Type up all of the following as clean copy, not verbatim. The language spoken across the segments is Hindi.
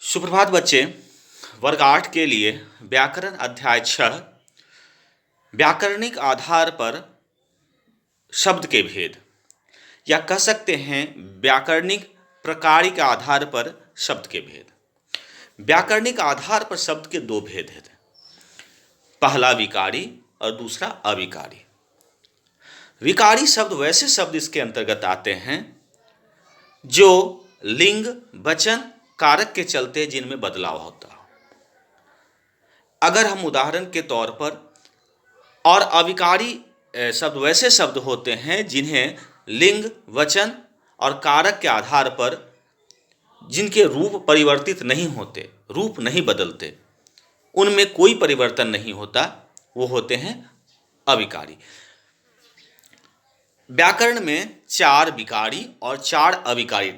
सुप्रभात बच्चे। वर्ग 8 के लिए व्याकरण अध्याय 6 व्याकरणिक आधार पर शब्द के भेद या कह सकते हैं व्याकरणिक प्रकार के आधार पर शब्द के भेद। व्याकरणिक आधार पर शब्द के दो भेद हैं, पहला विकारी और दूसरा अविकारी। विकारी शब्द वैसे शब्द इसके अंतर्गत आते हैं जो लिंग वचन कारक के चलते जिनमें बदलाव होता हो। अगर हम उदाहरण के तौर पर, और अविकारी शब्द वैसे शब्द होते हैं जिन्हें लिंग वचन और कारक के आधार पर जिनके रूप परिवर्तित नहीं होते, रूप नहीं बदलते, उनमें कोई परिवर्तन नहीं होता, वो होते हैं अविकारी। व्याकरण में 4 विकारी और 4 अविकारी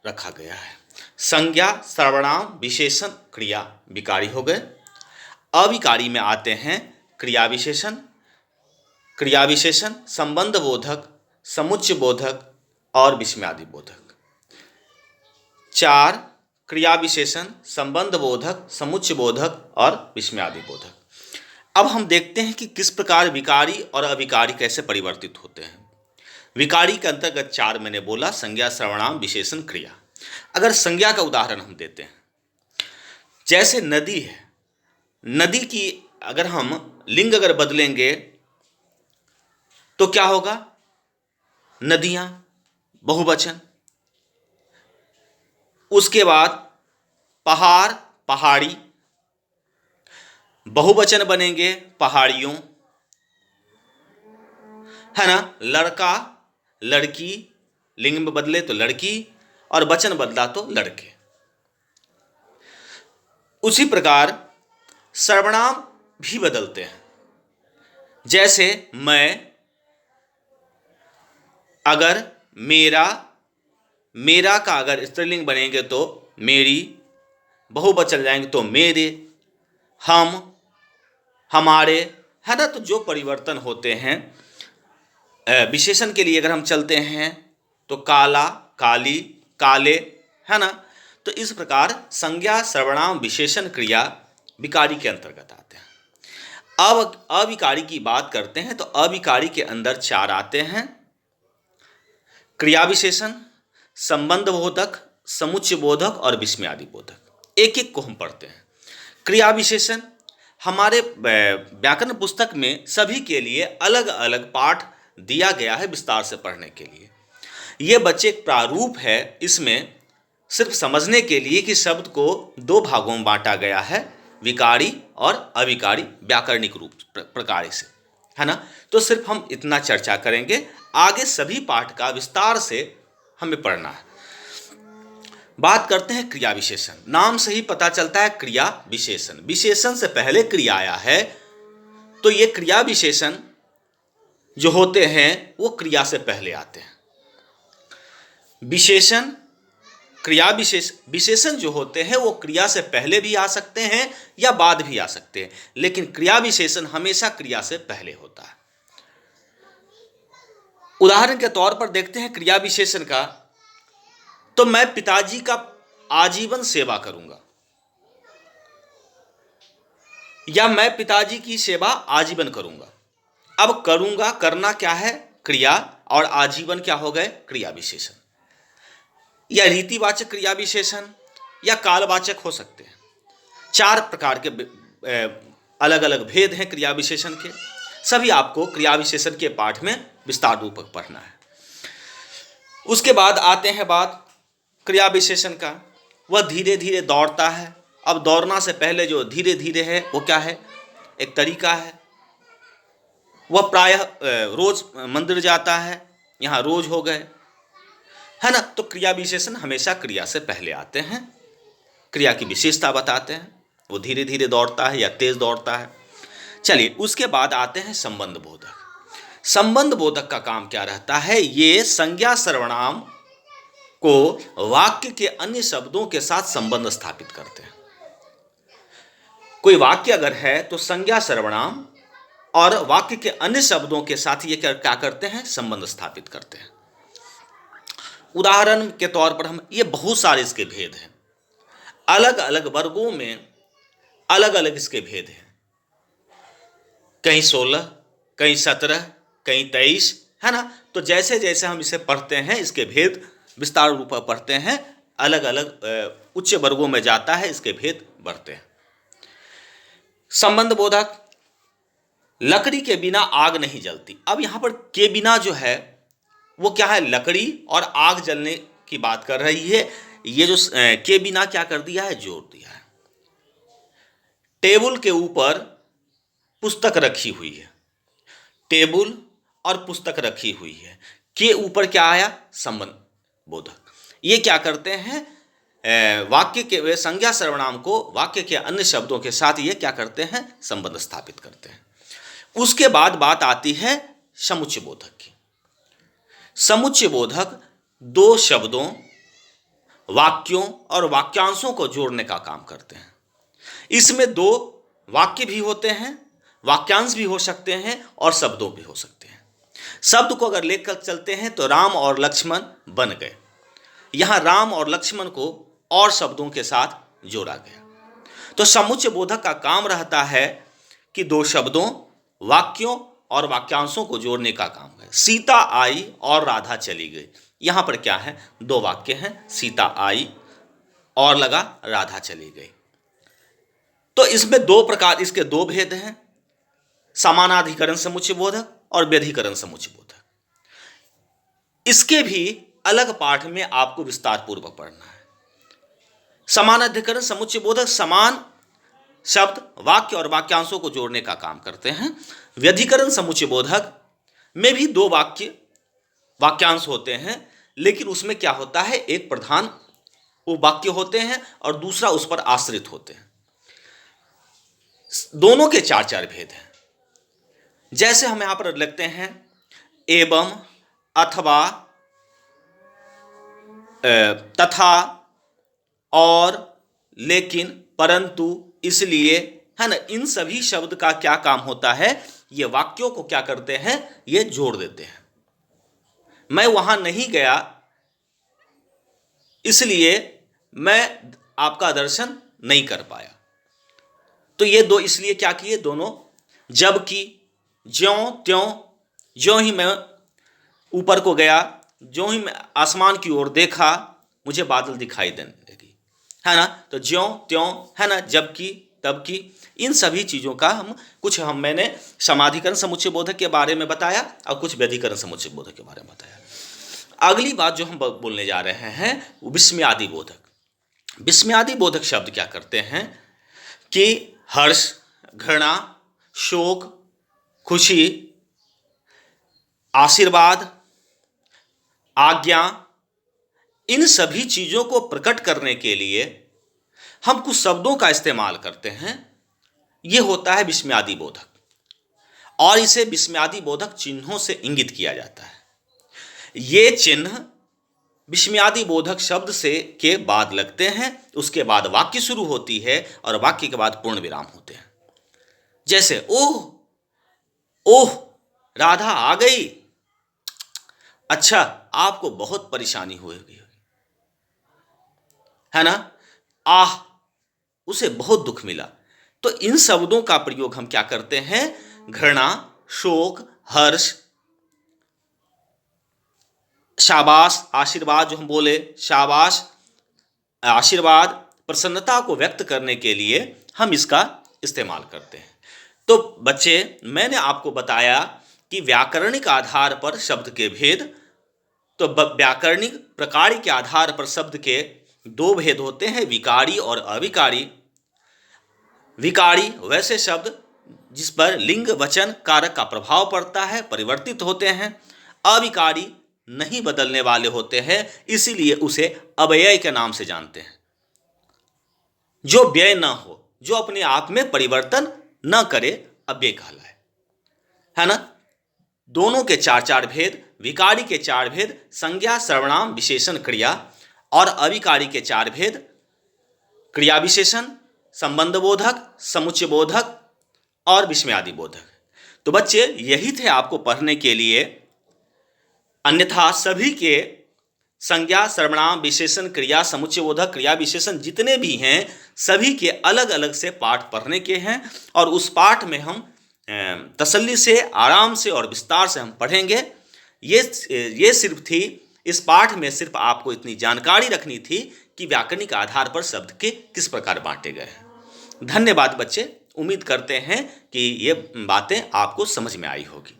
रखा गया है। संज्ञा सर्वनाम विशेषण क्रिया विकारी हो गए। अविकारी में आते हैं क्रिया विशेषण संबंध बोधक, समुच्चय बोधक और विस्मयादि बोधक। 4 क्रिया विशेषण, संबंध बोधक, समुच्चय बोधक और विस्मयादि बोधक। अब हम देखते हैं कि किस प्रकार विकारी और अविकारी कैसे परिवर्तित होते हैं। विकारी के अंतर्गत 4 मैंने बोला, संज्ञा सर्वनाम विशेषण क्रिया। अगर संज्ञा का उदाहरण हम देते हैं, जैसे नदी है, नदी की अगर हम लिंग अगर बदलेंगे तो क्या होगा? नदियां, बहुवचन। उसके बाद पहाड़, पहाड़ी, बहुवचन बनेंगे पहाड़ियों, है ना। लड़का, लड़की, लिंग में बदले तो लड़की और वचन बदला तो लड़के। उसी प्रकार सर्वनाम भी बदलते हैं। जैसे मैं, अगर मेरा, मेरा का अगर स्त्रीलिंग बनेंगे तो मेरी, बहुवचन जाएंगे तो मेरे, हम, हमारे, है ना। तो जो परिवर्तन होते हैं, विशेषण के लिए अगर हम चलते हैं तो काला, काली, काले, है ना। तो इस प्रकार संज्ञा सर्वनाम विशेषण क्रिया विकारी के अंतर्गत आते हैं। अब अविकारी की बात करते हैं तो अविकारी के अंदर 4 आते हैं, क्रिया विशेषण, संबंध बोधक, समुच्चय बोधक और विस्मयादि बोधक। एक एक को हम पढ़ते हैं। क्रिया विशेषण हमारे व्याकरण पुस्तक में सभी के लिए अलग अलग पाठ दिया गया है विस्तार से पढ़ने के लिए। ये बच्चे एक प्रारूप है, इसमें सिर्फ समझने के लिए कि शब्द को 2 भागों में बांटा गया है, विकारी और अविकारी, व्याकरणिक रूप प्रकार से, है ना। तो सिर्फ हम इतना चर्चा करेंगे, आगे सभी पाठ का विस्तार से हमें पढ़ना है। बात करते हैं क्रिया विशेषण। नाम से ही पता चलता है क्रिया विशेषण, विशेषण से पहले क्रिया आया है, तो ये क्रिया विशेषण जो होते हैं वो क्रिया से पहले आते हैं। विशेषण, क्रिया विशेषण जो होते हैं वो क्रिया से पहले भी आ सकते हैं या बाद भी आ सकते हैं, लेकिन क्रिया विशेषण हमेशा क्रिया से पहले होता है। उदाहरण के तौर पर देखते हैं क्रिया विशेषण का, तो मैं पिताजी का आजीवन सेवा करूंगा, या मैं पिताजी की सेवा आजीवन करूंगा। अब करूंगा, करना क्या है? क्रिया, और आजीवन क्या हो गए? क्रिया विशेषण। या रीतिवाचक क्रिया विशेषण या कालवाचक हो सकते हैं। 4 प्रकार के अलग अलग भेद हैं क्रिया विशेषण के। सभी आपको क्रिया विशेषण के पाठ में विस्तार रूपक पढ़ना है। उसके बाद आते हैं बात क्रिया विशेषण का, वह धीरे धीरे दौड़ता है। अब दौड़ना से पहले जो धीरे धीरे है वो क्या है? एक तरीका है। वह प्रायः रोज मंदिर जाता है, यहाँ रोज हो गए, है ना। तो क्रिया विशेषण हमेशा क्रिया से पहले आते हैं, क्रिया की विशेषता बताते हैं। वो धीरे धीरे दौड़ता है या तेज दौड़ता है। चलिए, उसके बाद आते हैं संबंध बोधक। संबंध बोधक का काम क्या रहता है? ये संज्ञा सर्वनाम को वाक्य के अन्य शब्दों के साथ संबंध स्थापित करते हैं। कोई वाक्य अगर है तो संज्ञा सर्वनाम और वाक्य के अन्य शब्दों के साथ ये क्या करते हैं? संबंध स्थापित करते हैं। उदाहरण के तौर पर हम, ये बहुत सारे इसके भेद हैं। अलग अलग वर्गों में अलग अलग इसके भेद हैं, कहीं 16, कहीं 17, कहीं 23, है ना। तो जैसे जैसे हम इसे पढ़ते हैं, इसके भेद विस्तार रूप में पढ़ते हैं, अलग अलग उच्च वर्गों में जाता है, इसके भेद बढ़ते हैं। संबंध बोधक, लकड़ी के बिना आग नहीं जलती। अब यहां पर के बिना जो है वो क्या है, लकड़ी और आग जलने की बात कर रही है। ये जो के बिना क्या कर दिया है, जोड़ दिया है। टेबल के ऊपर पुस्तक रखी हुई है, टेबल और पुस्तक रखी हुई है, के ऊपर क्या आया, संबंध बोधक। ये क्या करते हैं, वाक्य के वे संज्ञा सर्वनाम को वाक्य के अन्य शब्दों के साथ ये क्या करते हैं, संबंध स्थापित करते हैं। उसके बाद बात आती है समुच्चय बोधक की। समुच्चय बोधक दो शब्दों, वाक्यों और वाक्यांशों को जोड़ने का काम करते हैं। इसमें दो वाक्य भी होते हैं, वाक्यांश भी हो सकते हैं और शब्दों भी हो सकते हैं। शब्द को अगर लेकर चलते हैं तो राम और लक्ष्मण बन गए। यहां राम और लक्ष्मण को और शब्दों के साथ जोड़ा गया। तो समुच्चय बोधक का काम रहता है कि दो शब्दों, वाक्यों और वाक्यांशों को जोड़ने का काम है। सीता आई और राधा चली गई। यहां पर क्या है, दो वाक्य हैं, सीता आई और लगा राधा चली गई। तो इसमें दो प्रकार, इसके दो भेद हैं, समानाधिकरण समुच्चय बोधक और व्यधिकरण समुच्चय बोधक। इसके भी अलग पाठ में आपको विस्तार पूर्वक पढ़ना है। समानाधिकरण समुच्चय बोधक समान शब्द, वाक्य और वाक्यांशों को जोड़ने का काम करते हैं। व्यधिकरण समुच्चय बोधक में भी दो वाक्य वाक्यांश होते हैं, लेकिन उसमें क्या होता है, एक प्रधान वो वाक्य होते हैं और दूसरा उस पर आश्रित होते हैं। दोनों के चार चार भेद हैं। जैसे हम यहां पर लिखते हैं एवं, अथवा, तथा, और, लेकिन, परंतु, इसलिए, है ना। इन सभी शब्द का क्या काम होता है, ये वाक्यों को क्या करते हैं, ये जोड़ देते हैं। मैं वहां नहीं गया इसलिए मैं आपका दर्शन नहीं कर पाया। तो ये दो इसलिए क्या किए, दोनों, जबकि, ज्यों त्यों, ज्यों ही मैं ऊपर को गया, ज्यों ही मैं आसमान की ओर देखा, मुझे बादल दिखाई देने लगी, है ना। तो ज्यों त्यों, है ना, जबकि, तबकि, इन सभी चीज़ों का मैंने समाधिकरण समुच्चय बोधक के बारे में बताया और कुछ व्यधिकरण समुच्चय बोधक के बारे में बताया। अगली बात जो हम बोलने जा रहे हैं वो विस्मयादि बोधक। विस्मयादि बोधक शब्द क्या करते हैं कि हर्ष, घृणा, शोक, खुशी, आशीर्वाद, आज्ञा, इन सभी चीजों को प्रकट करने के लिए हम कुछ शब्दों का इस्तेमाल करते हैं। यह होता है विस्मयादि बोधक, और इसे विस्मयादि बोधक चिन्हों से इंगित किया जाता है। ये चिन्ह विस्मयादि बोधक शब्द से के बाद लगते हैं, उसके बाद वाक्य शुरू होती है और वाक्य के बाद पूर्ण विराम होते हैं। जैसे ओह, ओह राधा आ गई, अच्छा आपको बहुत परेशानी हुई, है ना। आह, उसे बहुत दुख मिला। तो इन शब्दों का प्रयोग हम क्या करते हैं, घृणा, शोक, हर्ष, शाबाश, आशीर्वाद, जो हम बोले शाबाश, आशीर्वाद, प्रसन्नता को व्यक्त करने के लिए हम इसका इस्तेमाल करते हैं। तो बच्चे, मैंने आपको बताया कि व्याकरणिक आधार पर शब्द के भेद, तो व्याकरणिक प्रकार के आधार पर शब्द के दो भेद होते हैं, विकारी और अविकारी। विकारी वैसे शब्द जिस पर लिंग वचन कारक का प्रभाव पड़ता है, परिवर्तित होते हैं। अविकारी नहीं बदलने वाले होते हैं, इसीलिए उसे अव्यय के नाम से जानते हैं। जो व्यय न हो, जो अपने आप में परिवर्तन न करे, अव्यय कहलाए, है ना। दोनों के चार चार भेद, विकारी के चार भेद, संज्ञा, सर्वनाम, विशेषण, क्रिया, और अविकारी के चार भेद, क्रिया विशेषण, संबंध बोधक, समुच्चय बोधक और विस्मयादि बोधक। तो बच्चे, यही थे आपको पढ़ने के लिए। अन्यथा सभी के संज्ञा, सर्वनाम, विशेषण, क्रिया, समुच्चयबोधक, क्रिया विशेषण जितने भी हैं सभी के अलग अलग से पाठ पढ़ने के हैं और उस पाठ में हम तसल्ली से, आराम से और विस्तार से हम पढ़ेंगे। ये सिर्फ थी, इस पाठ में सिर्फ आपको इतनी जानकारी रखनी थी कि व्याकरणिक आधार पर शब्द के किस प्रकार बांटे गए हैं। धन्यवाद बच्चे, उम्मीद करते हैं कि ये बातें आपको समझ में आई होगी।